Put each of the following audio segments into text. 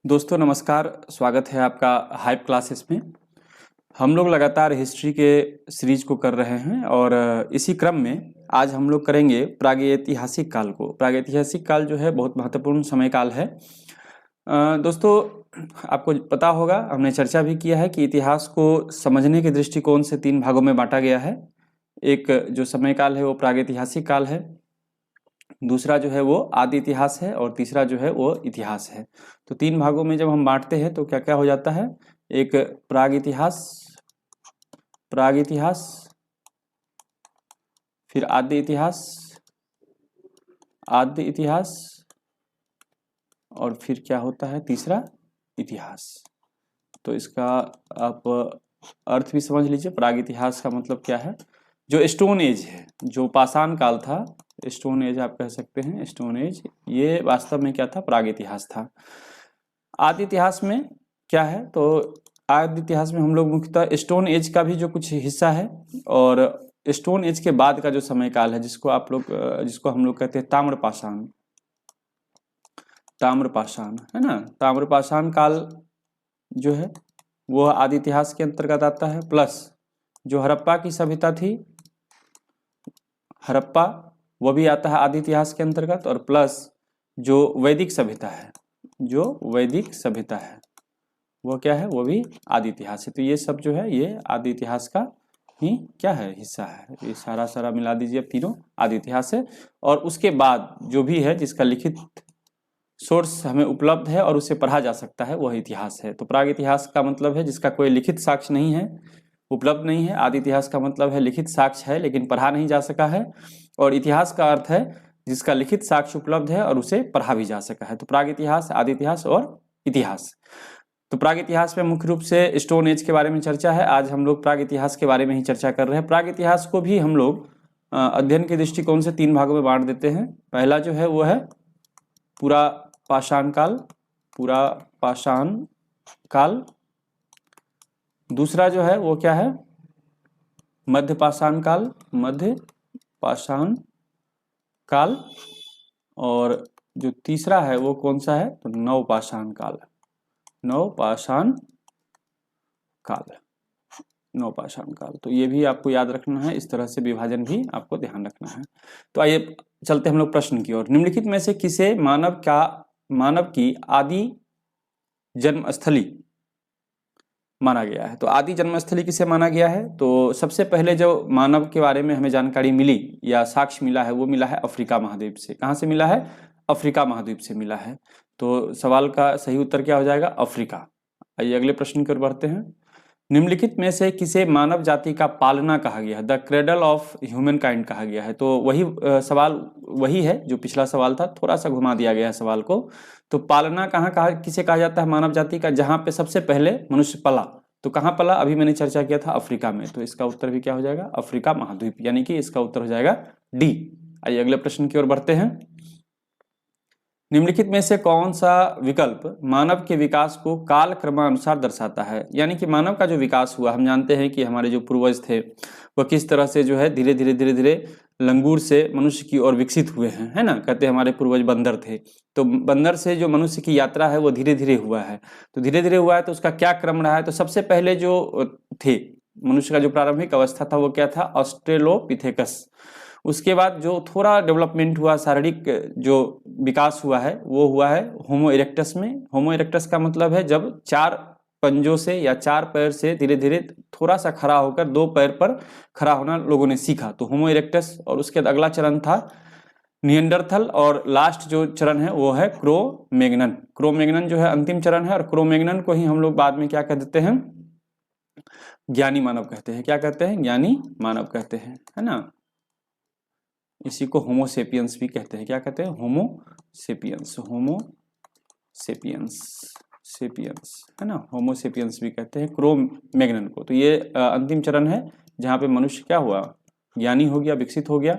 दोस्तों नमस्कार, स्वागत है आपका हाइप क्लासेस में। हम लोग लगातार हिस्ट्री के सीरीज को कर रहे हैं और इसी क्रम में आज हम लोग करेंगे प्रागैतिहासिक काल को। प्रागैतिहासिक काल जो है बहुत महत्वपूर्ण समय काल है। दोस्तों आपको पता होगा, हमने चर्चा भी किया है कि इतिहास को समझने के दृष्टिकोण से 3 भागों में बांटा गया है। एक जो समय काल है वो प्रागैतिहासिक काल है, दूसरा जो है वो आदि इतिहास है और तीसरा जो है वो इतिहास है। तो 3 भागों में जब हम बांटते हैं तो क्या क्या हो जाता है, एक प्राग इतिहास, फिर आदि इतिहास और फिर क्या होता है तीसरा इतिहास। तो इसका आप अर्थ भी समझ लीजिए। प्राग इतिहास का मतलब क्या है, जो स्टोन एज है, जो पाषाण काल था, स्टोन एज आप कह सकते हैं, स्टोन एज, ये वास्तव में क्या था, प्राग इतिहास था। आदि इतिहास में क्या है, तो आदि इतिहास में हम लोग मुख्यतः स्टोन एज का भी जो कुछ हिस्सा है और स्टोन एज के बाद का जो समय काल है जिसको हम लोग कहते हैं ताम्रपाषाण है ना। ताम्रपाषाण काल जो है वो आदि इतिहास के अंतर्गत आता है। प्लस जो हड़प्पा की सभ्यता थी, हड़प्पा, वो भी आता है आदि इतिहास के अंतर्गत। और प्लस जो वैदिक सभ्यता है, वो क्या है, वो भी आदि इतिहास है। तो ये सब जो है ये आदि इतिहास का ही क्या है, हिस्सा है। ये सारा मिला दीजिए, अब तीनों आदि इतिहास है। और उसके बाद जो भी है जिसका लिखित सोर्स हमें उपलब्ध है और उसे पढ़ा जा सकता है, वह इतिहास है। तो प्राग इतिहास का मतलब है जिसका कोई लिखित साक्ष्य नहीं है, उपलब्ध नहीं है। आदि इतिहास का मतलब है लिखित साक्ष्य है लेकिन पढ़ा नहीं जा सका है। और इतिहास का अर्थ है जिसका लिखित साक्ष्य उपलब्ध है और उसे पढ़ा भी जा सका है। तो प्राग इतिहास, आदि इतिहास और इतिहास। तो प्राग इतिहास में मुख्य रूप से स्टोन एज के बारे में चर्चा है। आज हम लोग प्राग इतिहास के बारे में ही चर्चा कर रहे हैं। प्राग इतिहास को भी हम लोग अध्ययन के दृष्टिकोण से 3 भागों में बांट देते हैं। पहला जो है वो है पूरा पाषाण काल। दूसरा जो है वो क्या है, मध्य पाषाण काल। और जो तीसरा है वो कौन सा है, तो नवपाषाण काल। तो ये भी आपको याद रखना है, इस तरह से विभाजन भी आपको ध्यान रखना है। तो आइए चलते हम लोग प्रश्न की ओर। निम्नलिखित में से किसे मानव की आदि जन्मस्थली माना गया है। तो आदि जन्मस्थली किसे माना गया है, तो सबसे पहले जो मानव के बारे में हमें जानकारी मिली या साक्ष्य मिला है वो मिला है अफ्रीका महाद्वीप से। कहाँ से मिला है, अफ्रीका महाद्वीप से मिला है। तो सवाल का सही उत्तर क्या हो जाएगा, अफ्रीका। आइए अगले प्रश्न की ओर बढ़ते हैं। निम्नलिखित में से किसे मानव जाति का पालना कहा गया है, the cradle of human kind कहा गया है। तो वही सवाल वही है जो पिछला सवाल था, थोड़ा सा घुमा दिया गया है सवाल को। तो पालना किसे कहा जाता है मानव जाति का, जहां पे सबसे पहले मनुष्य पला। तो कहाँ पला, अभी मैंने चर्चा किया था अफ्रीका में। तो इसका उत्तर भी क्या हो जाएगा, अफ्रीका महाद्वीप, यानी कि इसका उत्तर हो जाएगा डी। आइए अगले प्रश्न की ओर बढ़ते हैं। निम्नलिखित में से कौन सा विकल्प मानव के विकास को काल क्रमानुसार दर्शाता है। यानी कि मानव का जो विकास हुआ, हम जानते हैं कि हमारे जो पूर्वज थे वह किस तरह से जो है धीरे धीरे लंगूर से मनुष्य की ओर विकसित हुए हैं, है ना। कहते हैं हमारे पूर्वज बंदर थे, तो बंदर से जो मनुष्य की यात्रा है वो धीरे धीरे हुआ है। तो धीरे धीरे हुआ है तो उसका क्या क्रम रहा है, तो सबसे पहले जो थे मनुष्य का जो प्रारंभिक अवस्था था वो क्या था, ऑस्ट्रेलोपिथेकस। उसके बाद जो थोड़ा डेवलपमेंट हुआ, शारीरिक जो विकास हुआ है वो हुआ है होमो इरेक्टस में। होमो इरेक्टस का मतलब है जब 4 पंजों से या 4 पैर से धीरे धीरे थोड़ा सा खड़ा होकर 2 पैर पर खड़ा होना लोगों ने सीखा, तो होमो इरेक्टस। और उसके बाद अगला चरण था निएंडरथल, और लास्ट जो चरण है वो है क्रोमैग्नन जो है अंतिम चरण है। और क्रोमैग्नन को ही हम लोग बाद में क्या कह देते हैं, ज्ञानी मानव कहते हैं। क्या कहते हैं, ज्ञानी मानव कहते हैं, है ना। इसी को होमोसेपियंस भी कहते हैं। क्या कहते हैं, होमोसेपियंस है ना, होमोसेपियंस भी कहते हैं क्रोमैग्नन को। तो ये अंतिम चरण है जहाँ पे मनुष्य क्या हुआ, ज्ञानी हो गया, विकसित हो गया।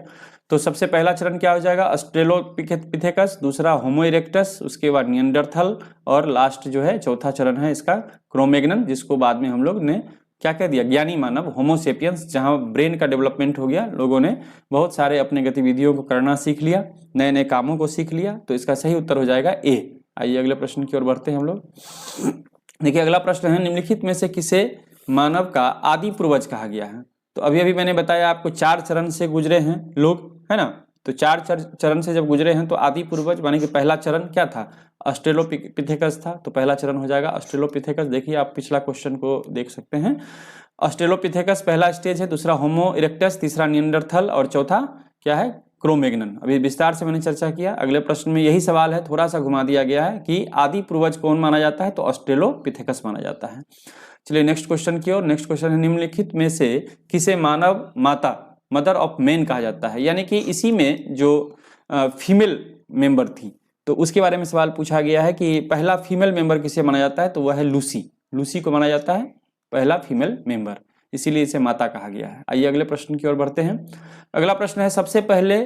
तो सबसे पहला चरण क्या हो जाएगा, ऑस्ट्रेलोपिथेकस, दूसरा होमो इरेक्टस, उसके बाद निएंडरथल, और लास्ट जो है चौथा चरण है इसका क्रोमैग्नन, जिसको बाद में हम लोग ने क्या कह दिया, ज्ञानी मानव, होमोसेपियंस, जहां ब्रेन का डेवलपमेंट हो गया, लोगों ने बहुत सारे अपने गतिविधियों को करना सीख लिया, नए नए कामों को सीख लिया। तो इसका सही उत्तर हो जाएगा ए, आइए अगले प्रश्न की ओर बढ़ते हैं हम लोग। देखिए अगला प्रश्न है, निम्नलिखित में से किसे मानव का आदि पूर्वज कहा गया है? तो अभी अभी मैंने बताया आपको 4 चरण से गुजरे हैं लोग, है ना। तो 4 चरण से जब गुजरे हैं तो आदि पूर्वज माने कि पहला चरण क्या था? ऑस्ट्रेलोपिथेकस था, तो पहला चरण हो जाएगा ऑस्ट्रेलोपिथेकस। देखिए आप पिछला क्वेश्चन को देख सकते हैं। ऑस्ट्रेलोपिथेकस पहला स्टेज है, दूसरा होमो इरेक्टस, तीसरा निएंडरथल और चौथा क्या है? क्रोमैग्नन। अभी विस्तार से मैंने चर्चा किया। अगले प्रश्न में यही सवाल है, थोड़ा सा घुमा दिया गया है कि आदि पूर्वज कौन माना जाता है? तो ऑस्ट्रेलोपिथेकस माना जाता है। चलिए नेक्स्ट क्वेश्चन की ओर। नेक्स्ट क्वेश्चन है, निम्नलिखित में से किसे मानव माता मदर ऑफ मैन कहा जाता है? यानी कि इसी में जो फीमेल मेंबर थी तो उसके बारे में सवाल पूछा गया है कि पहला फीमेल मेंबर किसे माना जाता है? तो वह है लूसी। लूसी को माना जाता है पहला फीमेल मेंबर, इसीलिए इसे माता कहा गया है। आइए अगले प्रश्न की ओर बढ़ते हैं। अगला प्रश्न है, सबसे पहले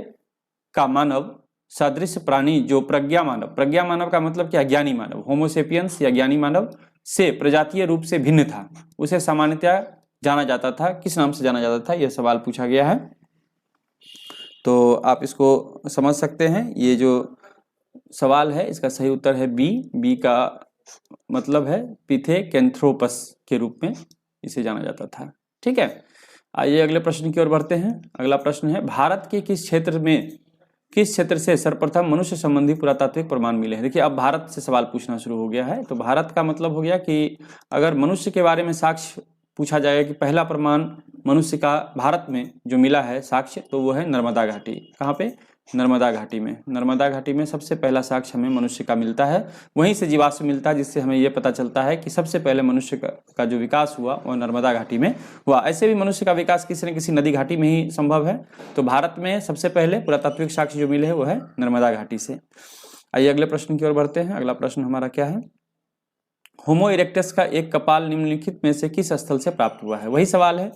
का मानव सदृश प्राणी जो प्रज्ञा मानव का मतलब क्या? ज्ञानी मानव, होमोसेपियंस या ज्ञानी मानव से प्रजातीय रूप से भिन्न था, उसे सामान्यतः जाना जाता था, किस नाम से जाना जाता था? यह सवाल पूछा गया है। तो आप इसको समझ सकते हैं, ये जो सवाल है इसका सही उत्तर है बी। बी का मतलब है पिथेकेंथ्रोपस के रूप में इसे जाना जाता था। ठीक है, आइए अगले प्रश्न की ओर बढ़ते हैं। अगला प्रश्न है, भारत के किस क्षेत्र से सर्वप्रथम मनुष्य संबंधी पुरातात्विक प्रमाण मिले हैं? देखिए अब भारत से सवाल पूछना शुरू हो गया है। तो भारत का मतलब हो गया कि अगर मनुष्य के बारे में साक्ष्य पूछा जाएगा कि पहला प्रमाण मनुष्य का भारत में जो मिला है साक्ष्य, तो वो है नर्मदा घाटी। कहाँ पे? नर्मदा घाटी में। नर्मदा घाटी में सबसे पहला साक्ष्य हमें मनुष्य का मिलता है, वहीं से जीवाश्म मिलता है, जिससे हमें यह पता चलता है कि सबसे पहले मनुष्य का जो विकास हुआ वह नर्मदा घाटी में हुआ। ऐसे भी मनुष्य का विकास किसी न किसी नदी घाटी में ही संभव है। तो भारत में सबसे पहले पुरातात्विक साक्ष्य जो मिले हैं वो है नर्मदा घाटी से। आइए अगले प्रश्न की ओर बढ़ते हैं। अगला प्रश्न हमारा क्या है? होमो इरेक्टस का एक कपाल निम्नलिखित में से किस स्थल से प्राप्त हुआ है? वही सवाल है,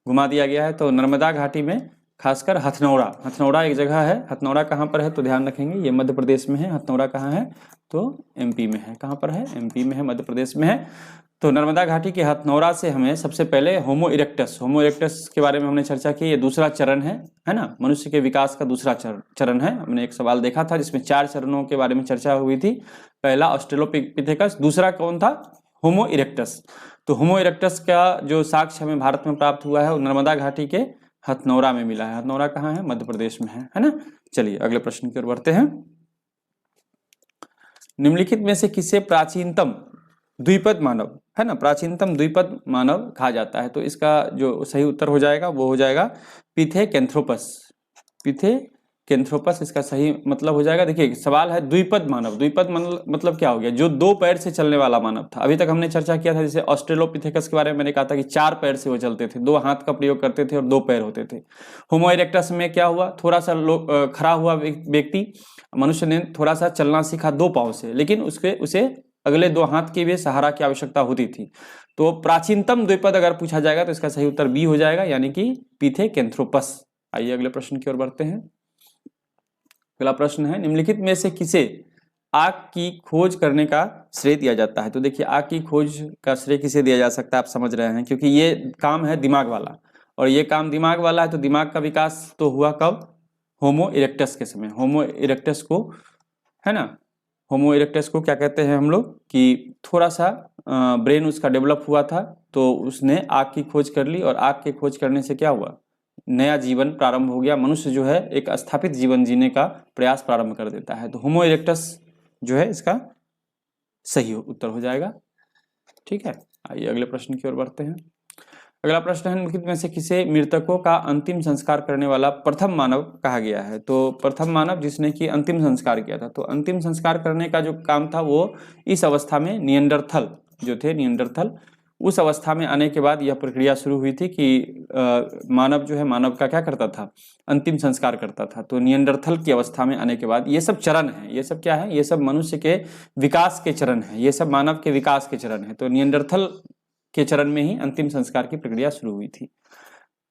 घुमा दिया गया है। तो नर्मदा घाटी में, खासकर हथनौरा एक जगह है। हथनौरा कहाँ पर है? तो ध्यान रखेंगे ये मध्य प्रदेश में है। हथनौरा कहाँ है? तो एमपी में है। कहाँ पर है? एमपी में है, मध्य प्रदेश में है। तो नर्मदा घाटी के हथनौरा से हमें सबसे पहले होमो इरेक्टस के बारे में हमने चर्चा की। ये दूसरा चरण है ना, मनुष्य के विकास का दूसरा चरण है। हमने एक सवाल देखा था जिसमें 4 चरणों के बारे में चर्चा हुई थी। पहला ऑस्ट्रेलोपिथेकस, दूसरा कौन था? होमो इरेक्टस। तो होमो इरेक्टस का जो साक्ष्य हमें भारत में प्राप्त हुआ है वो नर्मदा घाटी के हथनौरा में मिला है। हथनौरा कहाँ है? मध्य प्रदेश में है ना। चलिए अगले प्रश्न की ओर बढ़ते हैं। निम्नलिखित में से किसे प्राचीनतम द्विपद मानव, है ना, प्राचीनतम द्विपद मानव कहा जाता है? तो इसका जो सही उत्तर हो जाएगा वो हो जाएगा पिथेकेंथ्रोपस। पिथेकेंथ्रोपस इसका सही मतलब हो जाएगा। देखिए सवाल है द्विपद मानव। द्विपद मतलब क्या हो गया? जो 2 पैर से चलने वाला मानव था। अभी तक हमने चर्चा किया था, जैसे ऑस्ट्रेलोपिथेकस के बारे में मैंने कहा था कि 4 पैर से वो चलते थे, 2 हाथ का प्रयोग करते थे और 2 पैर होते थे। होमो इरेक्टस में क्या हुआ? थोड़ा सा खड़ा हुआ व्यक्ति, मनुष्य ने थोड़ा सा चलना सीखा 2 पांव से, लेकिन उसे अगले 2 हाथ के भी सहारा की आवश्यकता होती थी। तो प्राचीनतम द्विपद अगर पूछा जाएगा तो इसका सही उत्तर बी हो जाएगा, यानी कि पिथेकेंथ्रोपस। आइए अगले प्रश्न की ओर बढ़ते हैं। अगला प्रश्न है, निम्नलिखित में से किसे आग की खोज करने का श्रेय दिया जाता है? तो देखिए आग की खोज का श्रेय किसे दिया जा सकता है आप समझ रहे हैं, क्योंकि ये काम है दिमाग वाला, और ये काम दिमाग वाला है। तो दिमाग का विकास तो हुआ कब? होमो इरेक्टस के समय। होमो इरेक्टस को, है ना, होमो इरेक्टस को क्या कहते हैं हम लोग कि थोड़ा सा ब्रेन उसका डेवलप हुआ था, तो उसने आग की खोज कर ली, और आग की खोज करने से क्या हुआ? नया जीवन प्रारंभ हो गया। मनुष्य जो है एक स्थापित जीवन जीने का प्रयास प्रारंभ कर देता है। तो होमो इरेक्टस जो है इसका सही उत्तर हो जाएगा। ठीक है, आइए अगले प्रश्न की ओर बढ़ते हैं। अगला प्रश्न है, निम्नलिखित में से किसे मृतकों का अंतिम संस्कार करने वाला प्रथम मानव कहा गया है? तो प्रथम मानव जिसने कि अंतिम संस्कार किया था। तो अंतिम संस्कार करने का जो काम था वो इस अवस्था में निएंडरथल जो थे, निएंडरथल, उस अवस्था में आने के बाद यह प्रक्रिया शुरू हुई थी कि मानव जो है, मानव का क्या करता था? अंतिम संस्कार करता था। तो निएंडरथल की अवस्था में आने के बाद ये सब चरण है, ये सब क्या है? ये सब मनुष्य के विकास के चरण है, ये सब मानव के विकास के चरण है। तो निएंडरथल के चरण में ही अंतिम संस्कार की प्रक्रिया शुरू हुई थी।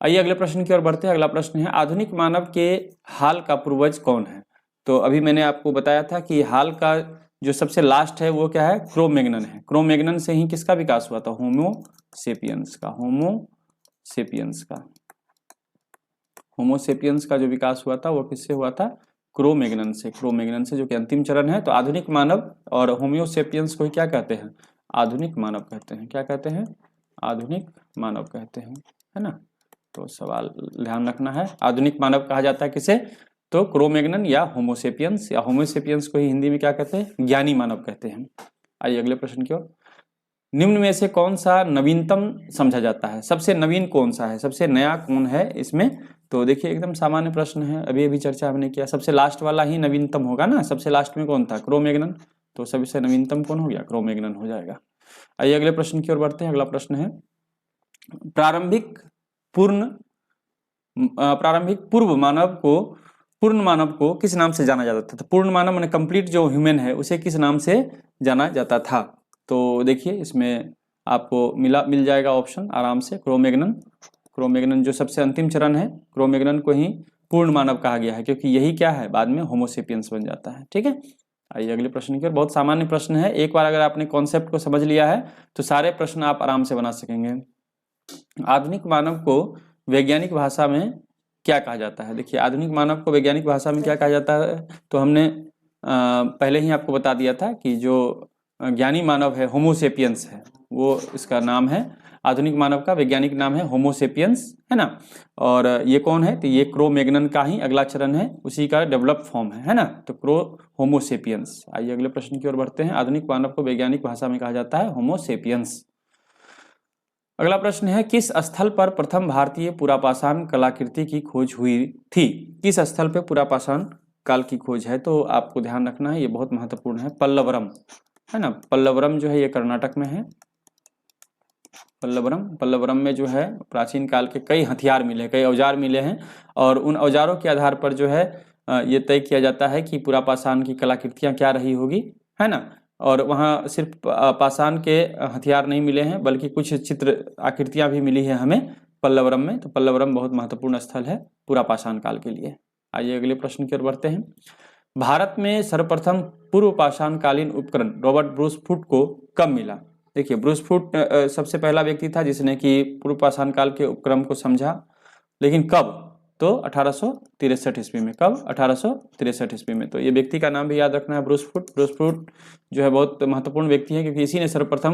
आइए अगले प्रश्न की ओर बढ़ते हैं। अगला प्रश्न है, आधुनिक मानव के हाल का पूर्वज कौन है? तो अभी मैंने आपको बताया था कि हाल का जो सबसे लास्ट है वो क्या है? क्रोमैग्नन है। क्रोमैग्नन से ही किसका विकास हुआ था? होमोसेपियंस का। होमोसेपियंस का जो विकास हुआ था वो किससे हुआ था? क्रोमैग्नन से जो कि अंतिम चरण है। तो आधुनिक मानव और होमियोसेपियंस को क्या कहते हैं? आधुनिक मानव कहते हैं। क्या कहते हैं? आधुनिक मानव कहते हैं, है ना। तो सवाल ध्यान रखना है, आधुनिक मानव कहा जाता है किसे? तो क्रोमैग्नन या होमोसेपियंस को ही हिंदी में क्या कहते हैं? ज्ञानी मानव कहते हैं। आइए अगले प्रश्न की ओर। निम्न में से कौन सा नवीनतम समझा जाता है? सबसे नवीन कौन सा है, सबसे नया कौन है इसमें? तो देखिए एकदम सामान्य प्रश्न है, अभी अभी चर्चा हमने किया, सबसे लास्ट वाला ही नवीनतम होगा ना। सबसे लास्ट में कौन था? क्रोमैग्नन। तो सबसे नवीनतम कौन हो गया? क्रोमैग्नन हो जाएगा। आइए अगले प्रश्न की ओर बढ़ते हैं। अगला प्रश्न है, प्रारंभिक पूर्ण मानव को किस नाम से जाना जाता था? तो पूर्ण मानव माने कंप्लीट जो ह्यूमन है उसे किस नाम से जाना जाता था? तो देखिए इसमें आपको मिल जाएगा ऑप्शन आराम से, क्रोमैग्नन जो सबसे अंतिम चरण है, क्रोमैग्नन को ही पूर्ण मानव कहा गया है, क्योंकि यही क्या है, बाद में होमोसेपियंस बन जाता है। ठीक है, आइए अगले प्रश्न की ओर। बहुत सामान्य प्रश्न है, एक बार अगर आपने कॉन्सेप्ट को समझ लिया है तो सारे प्रश्न आप आराम से बना सकेंगे। आधुनिक मानव को वैज्ञानिक भाषा में क्या कहा जाता है? देखिए आधुनिक मानव को वैज्ञानिक भाषा में क्या कहा जाता है? तो हमने पहले ही आपको बता दिया था कि जो ज्ञानी मानव है, होमोसेपियंस है, वो इसका नाम है। आधुनिक मानव का वैज्ञानिक नाम है होमोसेपियंस, है ना। और ये कौन है? तो ये क्रोमैग्नन का ही अगला चरण है, उसी का डेवलप फॉर्म है ना। तो होमोसेपियंस। आइए अगले प्रश्न की ओर बढ़ते हैं। आधुनिक मानव को वैज्ञानिक भाषा में कहा जाता है होमोसेपियंस। अगला प्रश्न है, किस स्थल पर प्रथम भारतीय पुरापाषाण कलाकृति की खोज हुई थी? किस स्थल पर पुरापाषाण काल की खोज है? तो आपको ध्यान रखना है, ये बहुत महत्वपूर्ण है। पल्लवरम, है ना। पल्लवरम जो है ये कर्नाटक में है। पल्लवरम में जो है प्राचीन काल के कई हथियार मिले, कई औजार मिले हैं, और उन औजारों के आधार पर जो है ये तय किया जाता है कि पुरापाषाण की कलाकृतियाँ क्या रही होगी, है ना। और वहाँ सिर्फ पाषाण के हथियार नहीं मिले हैं, बल्कि कुछ चित्र आकृतियाँ भी मिली है हमें पल्लवरम में। तो पल्लवरम बहुत महत्वपूर्ण स्थल है पुरापाषाण काल के लिए। आइए अगले प्रश्न की ओर बढ़ते हैं। भारत में सर्वप्रथम पूर्व पाषाण कालीन उपकरण रॉबर्ट ब्रूस फुट को कब मिला? देखिए ब्रूस फुट सबसे पहला व्यक्ति था जिसने कि पूर्व पाषाण काल के उपक्रम को समझा, लेकिन कब? तो 1863 ईस्वी में। कब? 1863 ईस्वी में। तो ये व्यक्ति का नाम भी याद रखना है, ब्रूस फुट। ब्रूस फुट जो है बहुत महत्वपूर्ण व्यक्ति है, क्योंकि इसी ने सर्वप्रथम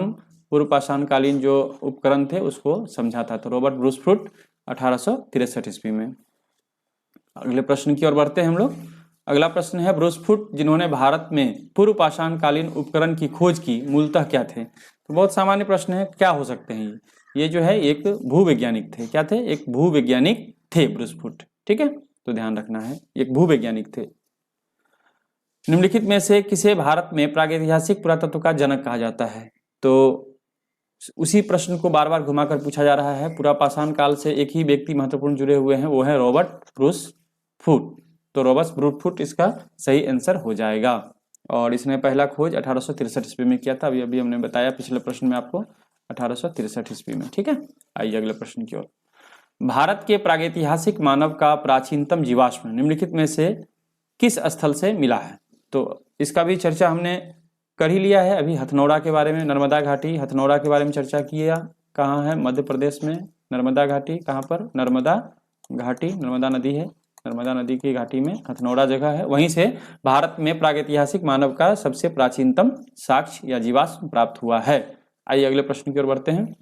पूर्व पाषाण कालीन जो उपकरण थे उसको समझा था। तो रॉबर्ट ब्रूस फुट 1863 ईस्वी में। अगले प्रश्न की ओर बढ़ते हैं हम लोग। अगला प्रश्न है, ब्रूस फुट जिन्होंने भारत में पूर्व पाषाण कालीन उपकरण की खोज की मूलतः क्या थे? तो बहुत सामान्य प्रश्न है, क्या हो सकते हैं ये जो है एक भूवैज्ञानिक थे। क्या थे? एक भूवैज्ञानिक थे ब्रूस फुट। ठीक है, तो ध्यान रखना है, एक भूवैज्ञानिक थे। निम्नलिखित में से किसे भारत में प्रागैतिहासिक पुरातत्व का जनक कहा जाता है? तो उसी प्रश्न को बार बार घुमाकर पूछा जा रहा है। पुरापाषाण काल से एक ही व्यक्ति महत्वपूर्ण जुड़े हुए हैं, वो है रॉबर्ट ब्रूस फुट। तो रॉबर्ट ब्रूस फुट इसका सही आंसर हो जाएगा, और इसने पहला खोज 1863 ईस्वी में किया था। अभी हमने बताया पिछले प्रश्न में आपको 1863 ईस्वी में। ठीक है, आइए अगले प्रश्न की ओर। भारत के प्रागैतिहासिक मानव का प्राचीनतम जीवाश्म निम्नलिखित में से किस स्थल से मिला है? तो इसका भी चर्चा हमने कर ही लिया है अभी, हथनौरा के बारे में, नर्मदा घाटी हथनौरा के बारे में चर्चा किया। कहाँ है? मध्य प्रदेश में नर्मदा घाटी। कहाँ पर? नर्मदा घाटी, नर्मदा नदी है, नर्मदा नदी की घाटी में हथनौरा जगह है। वहीं से भारत में प्रागैतिहासिक मानव का सबसे प्राचीनतम साक्ष्य या जीवाश्म प्राप्त हुआ है। आइए अगले प्रश्न की ओर बढ़ते हैं।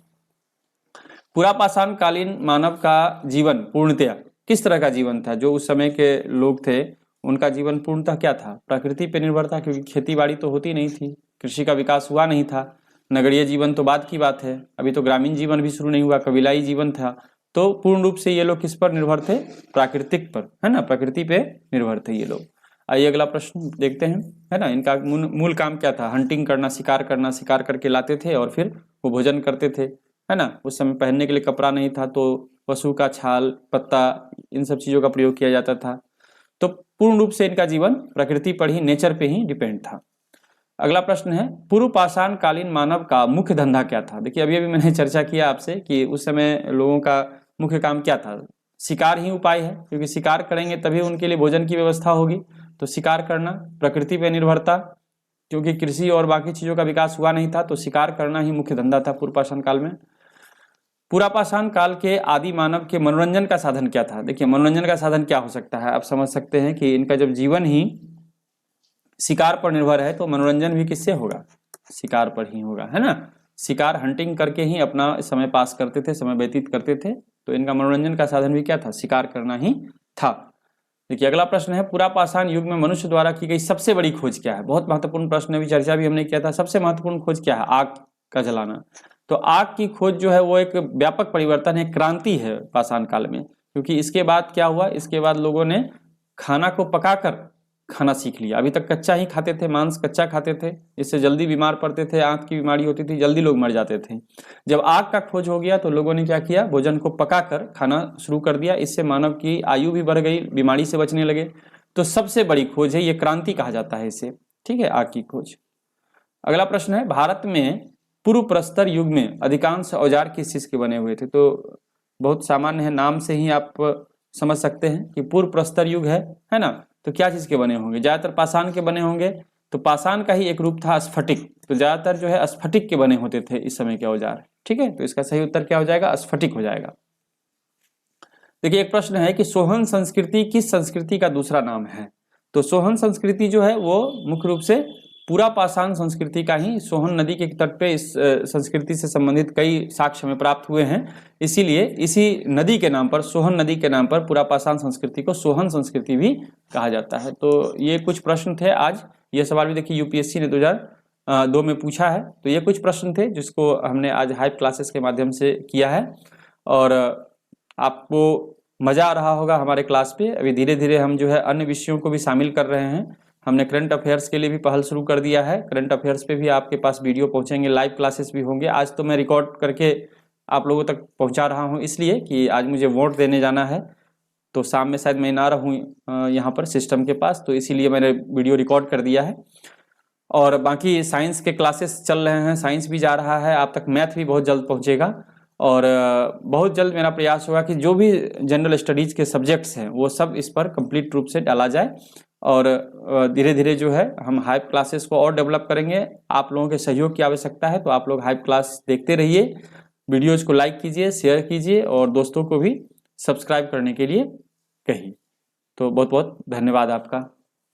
पुरापाषाण कालीन मानव का जीवन पूर्णतया किस तरह का जीवन था? जो उस समय के लोग थे उनका जीवन पूर्णतः क्या था? प्रकृति पर निर्भर था, क्योंकि खेती बाड़ी तो होती नहीं थी, कृषि का विकास हुआ नहीं था। नगरीय जीवन तो बाद की बात है, अभी तो ग्रामीण जीवन भी शुरू नहीं हुआ, कबीलाई जीवन था। तो पूर्ण रूप से ये लोग किस पर निर्भर थे? प्राकृतिक पर, है ना, प्रकृति पे निर्भर थे ये लोग। आइए अगला प्रश्न देखते हैं, है ना। इनका मूल काम क्या था? हंटिंग करना, शिकार करना, शिकार करके लाते थे और फिर वो भोजन करते थे, है ना। उस समय पहनने के लिए कपड़ा नहीं था, तो पशु का छाल, पत्ता, इन सब चीज़ों का प्रयोग किया जाता था। तो पूर्ण रूप से इनका जीवन प्रकृति पर ही, नेचर पे ही डिपेंड था। अगला प्रश्न है, पूर्व पाषाण कालीन मानव का मुख्य धंधा क्या था? देखिए अभी मैंने चर्चा किया आपसे कि उस समय लोगों का मुख्य काम क्या था? शिकार ही उपाय है, क्योंकि शिकार करेंगे तभी उनके लिए भोजन की व्यवस्था होगी। तो शिकार करना, प्रकृति पर निर्भरता, क्योंकि कृषि और बाकी चीज़ों का विकास हुआ नहीं था, तो शिकार करना ही मुख्य धंधा था पूर्व पाषाण काल में। पुरापाषाण काल के आदि मानव के मनोरंजन का साधन क्या था? देखिए मनोरंजन का साधन क्या हो सकता है? आप समझ सकते हैं कि इनका जब जीवन ही शिकार पर निर्भर है तो मनोरंजन भी किससे होगा? शिकार पर ही होगा, है ना। शिकार हंटिंग करके ही अपना समय पास करते थे, समय व्यतीत करते थे, तो इनका मनोरंजन का साधन भी क्या था? शिकार करना ही था। देखिए अगला प्रश्न है, पुरापाषाण युग में मनुष्य द्वारा की गई सबसे बड़ी खोज क्या है? बहुत महत्वपूर्ण प्रश्न है, अभी चर्चा भी हमने किया था। सबसे महत्वपूर्ण खोज क्या है? आग का जलाना। तो आग की खोज जो है वो एक व्यापक परिवर्तन है, क्रांति है पाषाण काल में, क्योंकि इसके बाद क्या हुआ? इसके बाद लोगों ने खाना को पकाकर खाना सीख लिया। अभी तक कच्चा ही खाते थे, मांस कच्चा खाते थे, इससे जल्दी बीमार पड़ते थे, आंत की बीमारी होती थी, जल्दी लोग मर जाते थे। जब आग का खोज हो गया तो लोगों ने क्या किया? भोजन को पकाकर खाना शुरू कर दिया। इससे मानव की आयु भी बढ़ गई, बीमारी से बचने लगे। तो सबसे बड़ी खोज है, ये क्रांति कहा जाता है इसे, ठीक है, आग की खोज। अगला प्रश्न है, भारत में पूर्व प्रस्तर युग में अधिकांश औजार किस चीज के बने हुए थे? तो बहुत सामान्य है, नाम से ही आप समझ सकते हैं कि पूर्व प्रस्तर युग है ना। तो क्या चीज के बने होंगे? ज्यादातर पाषाण के बने होंगे। तो पाषाण का ही एक रूप था स्फटिक, तो ज्यादातर जो है स्फटिक के बने होते थे इस समय के औजार, ठीक है। तो इसका सही उत्तर क्या हो जाएगा? स्फटिक हो जाएगा। देखिए एक प्रश्न है कि सोहन संस्कृति किस संस्कृति का दूसरा नाम है? तो सोहन संस्कृति जो है वो मुख्य रूप से पुरापाषाण संस्कृति का ही, सोहन नदी के तट पे इस संस्कृति से संबंधित कई साक्ष्य हमें प्राप्त हुए हैं, इसीलिए इसी नदी के नाम पर, सोहन नदी के नाम पर पुरापाषाण संस्कृति को सोहन संस्कृति भी कहा जाता है। तो ये कुछ प्रश्न थे आज। ये सवाल भी देखिए यूपीएससी ने 2002 में पूछा है। तो ये कुछ प्रश्न थे जिसको हमने आज हाइप क्लासेस के माध्यम से किया है, और आपको मजा आ रहा होगा हमारे क्लास पे। अभी धीरे धीरे हम जो है अन्य विषयों को भी शामिल कर रहे हैं। हमने करंट अफेयर्स के लिए भी पहल शुरू कर दिया है। करंट अफेयर्स पे भी आपके पास वीडियो पहुंचेंगे, लाइव क्लासेस भी होंगे। आज तो मैं रिकॉर्ड करके आप लोगों तक पहुंचा रहा हूं, इसलिए कि आज मुझे वोट देने जाना है, तो शाम में शायद मैं ना रहूं यहाँ पर सिस्टम के पास, तो इसीलिए मैंने वीडियो रिकॉर्ड कर दिया है। और बाकी साइंस के क्लासेस चल रहे हैं, साइंस भी जा रहा है आप तक, मैथ भी बहुत जल्द पहुँचेगा। और बहुत जल्द मेरा प्रयास होगा कि जो भी जनरल स्टडीज़ के सब्जेक्ट्स हैं वो सब इस पर कंप्लीट रूप से डाला जाए। और धीरे धीरे जो है हम हाइप क्लासेस को और डेवलप करेंगे। आप लोगों के सहयोग की आवश्यकता है, तो आप लोग हाइप क्लास देखते रहिए, वीडियोज़ को लाइक कीजिए, शेयर कीजिए और दोस्तों को भी सब्सक्राइब करने के लिए कहिए। तो बहुत बहुत धन्यवाद आपका।